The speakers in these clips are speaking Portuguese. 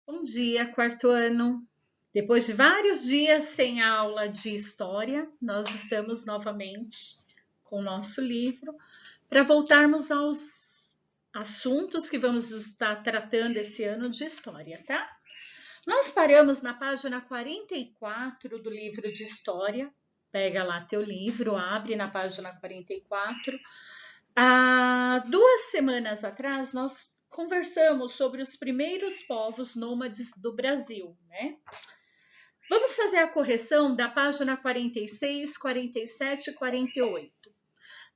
Bom dia, quarto ano. Depois de vários dias sem aula de história, nós estamos novamente com o nosso livro para voltarmos aos assuntos que vamos estar tratando esse ano de história, tá? Nós paramos na página 44 do livro de história. Pega lá teu livro, abre na página 44. Há 2 semanas atrás, nós conversamos sobre os primeiros povos nômades do Brasil, né? Vamos fazer a correção da página 46, 47 e 48.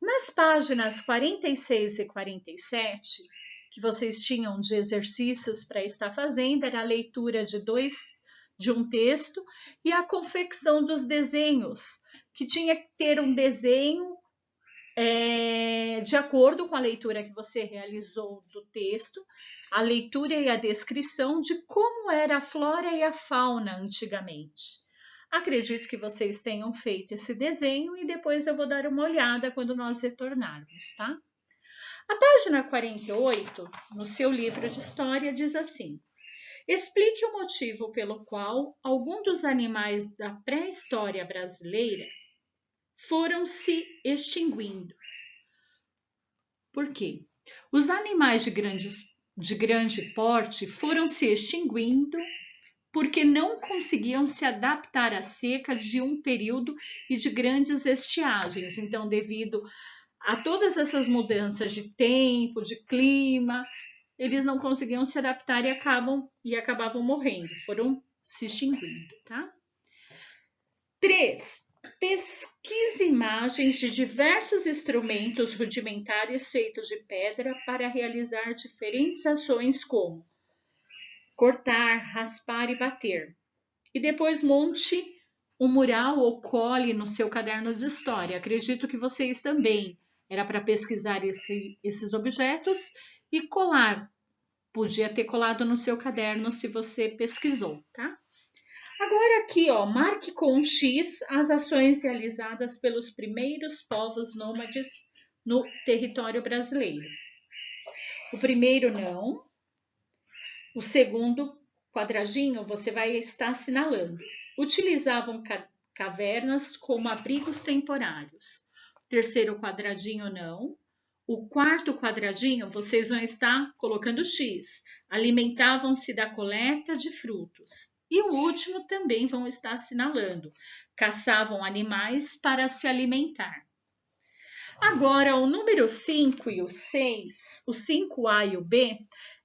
Nas páginas 46 e 47, que vocês tinham de exercícios para estar fazendo, era a leitura de um texto e a confecção dos desenhos, que tinha que ter um desenho de acordo com a leitura que você realizou do texto, a leitura e a descrição de como era a flora e a fauna antigamente. Acredito que vocês tenham feito esse desenho e depois eu vou dar uma olhada quando nós retornarmos, tá? A página 48, no seu livro de história, diz assim: explique o motivo pelo qual alguns dos animais da pré-história brasileira foram se extinguindo. Por quê? Os animais de grande porte foram se extinguindo porque não conseguiam se adaptar à seca de um período e de grandes estiagens. Então, devido a todas essas mudanças de tempo, de clima, eles não conseguiam se adaptar e acabavam morrendo, foram se extinguindo, tá? 3. Pesquise imagens de diversos instrumentos rudimentares feitos de pedra para realizar diferentes ações como cortar, raspar e bater. E depois monte um mural ou cole no seu caderno de história. Acredito que vocês também. Era para pesquisar esses objetos e colar. Podia ter colado no seu caderno se você pesquisou, tá? Agora aqui, ó, marque com um X as ações realizadas pelos primeiros povos nômades no território brasileiro. O primeiro não. O segundo quadradinho você vai estar assinalando. Utilizavam cavernas como abrigos temporários. O terceiro quadradinho não. O quarto quadradinho vocês vão estar colocando X. Alimentavam-se da coleta de frutos. E o último também vão estar assinalando. Caçavam animais para se alimentar. Agora, o número 5 e o 6, o 5A e o B,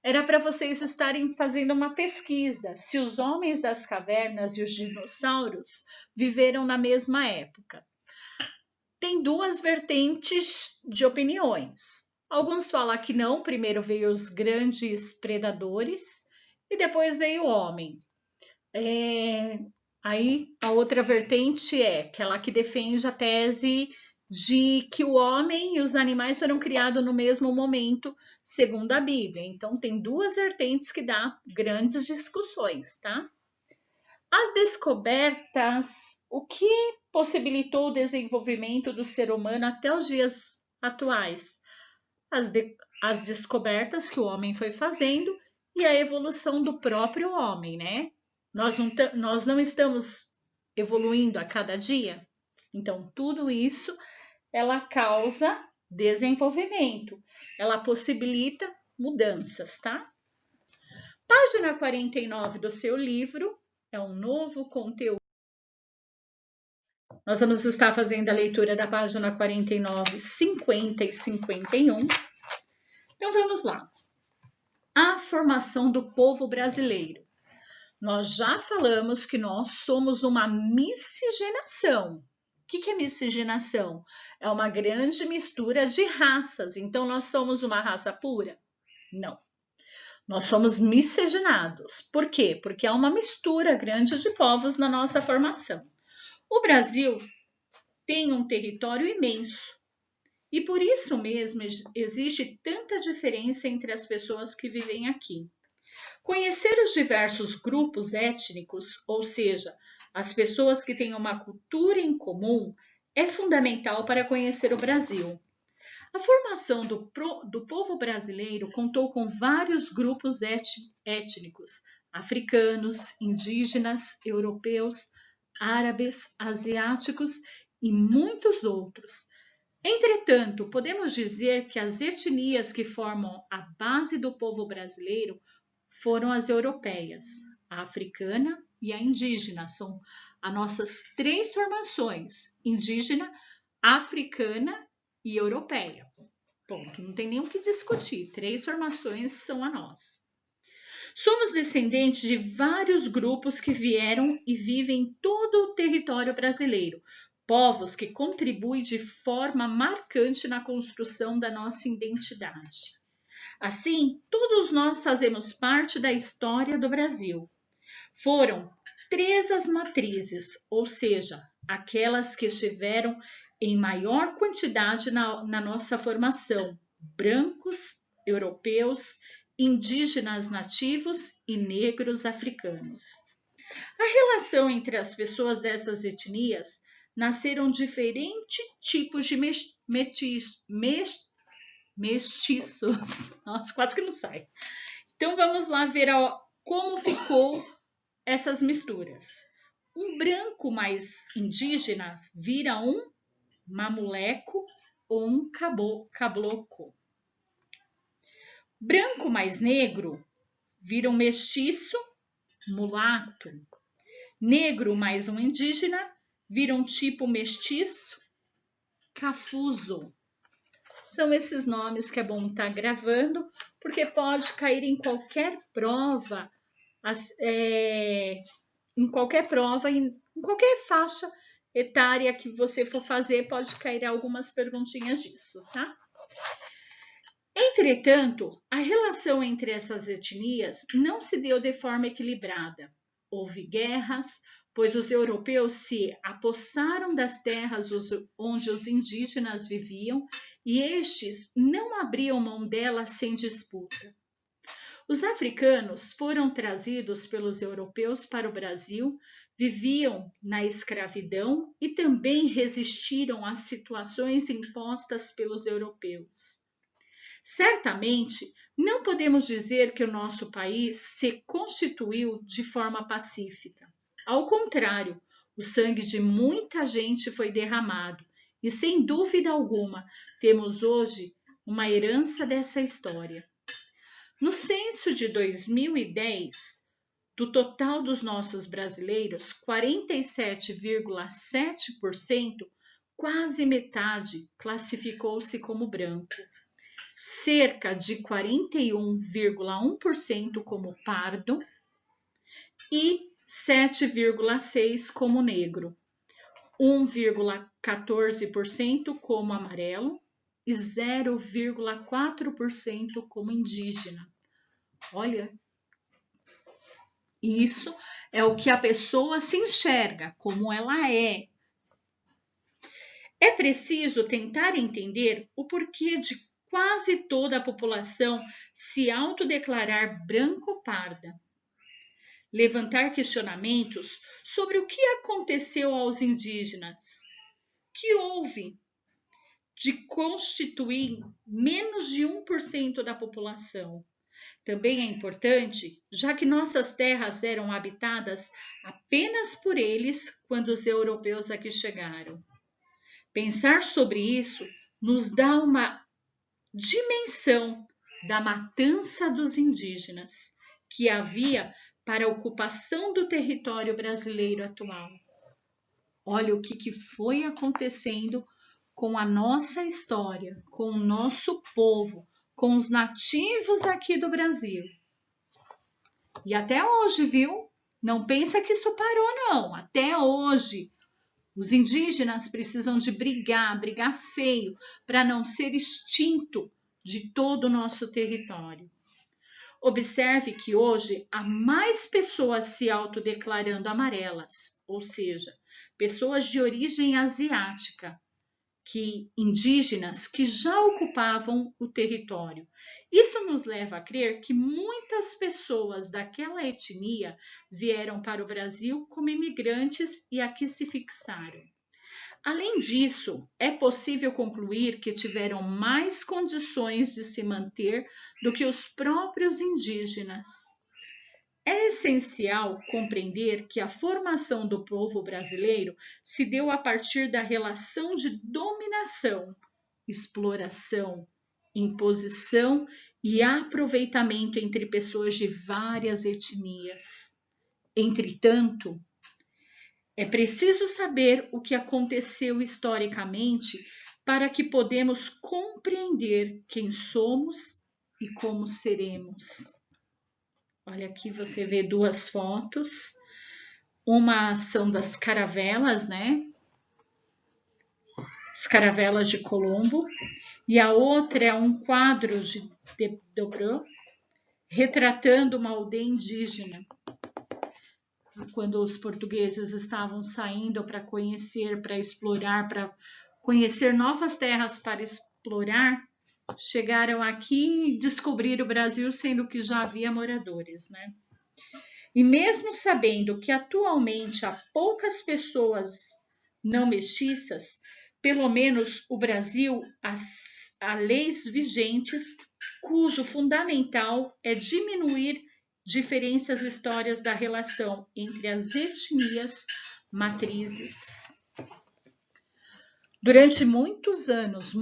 era para vocês estarem fazendo uma pesquisa se os homens das cavernas e os dinossauros viveram na mesma época. Tem duas vertentes de opiniões. Alguns falam que não, primeiro veio os grandes predadores e depois veio o homem. Aí a outra vertente é aquela que defende a tese de que o homem e os animais foram criados no mesmo momento, segundo a Bíblia. Então tem duas vertentes que dá grandes discussões, tá? As descobertas, o que possibilitou o desenvolvimento do ser humano até os dias atuais? As descobertas que o homem foi fazendo e a evolução do próprio homem, né? Nós não estamos evoluindo a cada dia? Então, tudo isso, ela causa desenvolvimento, ela possibilita mudanças, tá? Página 49 do seu livro é um novo conteúdo. Nós vamos estar fazendo a leitura da página 49, 50 e 51. Então, vamos lá. A formação do povo brasileiro. Nós já falamos que nós somos uma miscigenação. O que é miscigenação? É uma grande mistura de raças. Então, nós somos uma raça pura? Não. Nós somos miscigenados. Por quê? Porque há uma mistura grande de povos na nossa formação. O Brasil tem um território imenso. E por isso mesmo existe tanta diferença entre as pessoas que vivem aqui. Conhecer os diversos grupos étnicos, ou seja, as pessoas que têm uma cultura em comum, é fundamental para conhecer o Brasil. A formação do povo brasileiro contou com vários grupos étnicos, africanos, indígenas, europeus, árabes, asiáticos e muitos outros. Entretanto, podemos dizer que as etnias que formam a base do povo brasileiro foram as europeias, a africana e a indígena. São as nossas três formações: indígena, africana e europeia. Ponto. Não tem nem o que discutir. Três formações são a nossa. Somos descendentes de vários grupos que vieram e vivem em todo o território brasileiro. Povos que contribuem de forma marcante na construção da nossa identidade. Assim, todos nós fazemos parte da história do Brasil. Foram três as matrizes, ou seja, aquelas que estiveram em maior quantidade na nossa formação: brancos, europeus, indígenas nativos e negros africanos. A relação entre as pessoas dessas etnias nasceram diferentes tipos de mestiços. Nossa, quase que não sai. Então vamos lá ver como ficou essas misturas. Um branco mais indígena vira um mamuleco ou um caboclo. Branco mais negro vira um mestiço, mulato. Negro mais um indígena vira um tipo mestiço, cafuso. São esses nomes que é bom estar gravando, porque pode cair em qualquer prova, em qualquer faixa etária que você for fazer, pode cair algumas perguntinhas disso, tá? Entretanto, a relação entre essas etnias não se deu de forma equilibrada. Houve guerras, pois os europeus se apossaram das terras onde os indígenas viviam e estes não abriam mão delas sem disputa. Os africanos foram trazidos pelos europeus para o Brasil, viviam na escravidão e também resistiram às situações impostas pelos europeus. Certamente, não podemos dizer que o nosso país se constituiu de forma pacífica. Ao contrário, o sangue de muita gente foi derramado e, sem dúvida alguma, temos hoje uma herança dessa história. No censo de 2010, do total dos nossos brasileiros, 47,7%, quase metade, classificou-se como branco. Cerca de 41,1% como pardo e 7,6% como negro, 1,14% como amarelo e 0,4% como indígena. Olha, isso é o que a pessoa se enxerga, como ela é. É preciso tentar entender o porquê de quase toda a população se autodeclarar branco ou parda. Levantar questionamentos sobre o que aconteceu aos indígenas, que houve de constituir menos de 1% da população. Também é importante, já que nossas terras eram habitadas apenas por eles quando os europeus aqui chegaram. Pensar sobre isso nos dá uma dimensão da matança dos indígenas que havia para a ocupação do território brasileiro atual. Olha o que foi acontecendo com a nossa história, com o nosso povo, com os nativos aqui do Brasil. E até hoje, viu? Não pensa que isso parou, não. Até hoje. Os indígenas precisam de brigar feio, para não ser extinto de todo o nosso território. Observe que hoje há mais pessoas se autodeclarando amarelas, ou seja, pessoas de origem asiática, que indígenas que já ocupavam o território. Isso nos leva a crer que muitas pessoas daquela etnia vieram para o Brasil como imigrantes e aqui se fixaram. Além disso, é possível concluir que tiveram mais condições de se manter do que os próprios indígenas. É essencial compreender que a formação do povo brasileiro se deu a partir da relação de dominação, exploração, imposição e aproveitamento entre pessoas de várias etnias. Entretanto, é preciso saber o que aconteceu historicamente para que podemos compreender quem somos e como seremos. Olha, aqui você vê duas fotos. Uma são das caravelas, né? As caravelas de Colombo. E a outra é um quadro de Debray retratando uma aldeia indígena. Quando os portugueses estavam saindo para conhecer, para explorar, para conhecer novas terras para explorar, chegaram aqui e descobriram o Brasil, sendo que já havia moradores, né? E mesmo sabendo que atualmente há poucas pessoas não mestiças, pelo menos o Brasil, há leis vigentes cujo fundamental é diminuir diferenças históricas da relação entre as etnias matrizes. Durante muitos anos,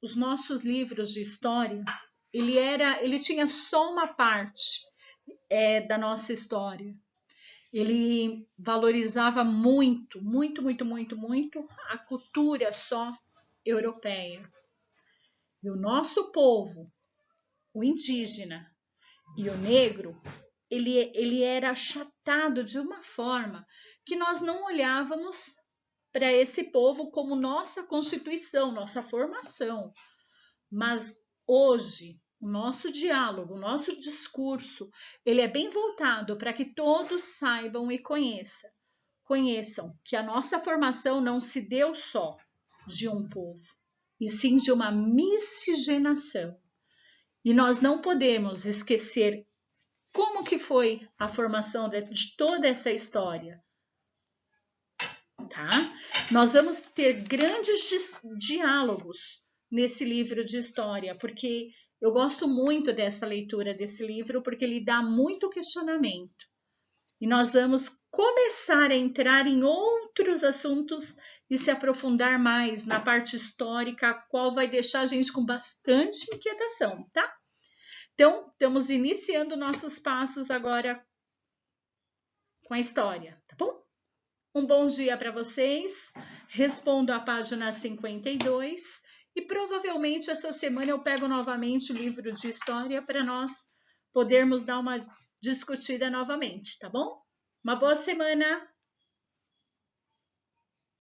os nossos livros de história, ele tinha só uma parte da nossa história. Ele valorizava muito a cultura só europeia. E o nosso povo, o indígena e o negro, ele era achatado de uma forma que nós não olhávamos para esse povo como nossa constituição, nossa formação. Mas hoje, o nosso diálogo, o nosso discurso, ele é bem voltado para que todos saibam e conheçam que a nossa formação não se deu só de um povo, e sim de uma miscigenação. E nós não podemos esquecer como que foi a formação de toda essa história, tá? Nós vamos ter grandes diálogos nesse livro de história, porque eu gosto muito dessa leitura desse livro, porque ele dá muito questionamento. E nós vamos começar a entrar em outros assuntos e se aprofundar mais na parte histórica, a qual vai deixar a gente com bastante inquietação, tá? Então, estamos iniciando nossos passos agora com a história, tá bom? Um bom dia para vocês. Respondo à página 52 e provavelmente essa semana eu pego novamente o livro de história para nós podermos dar uma discutida novamente, tá bom? Uma boa semana!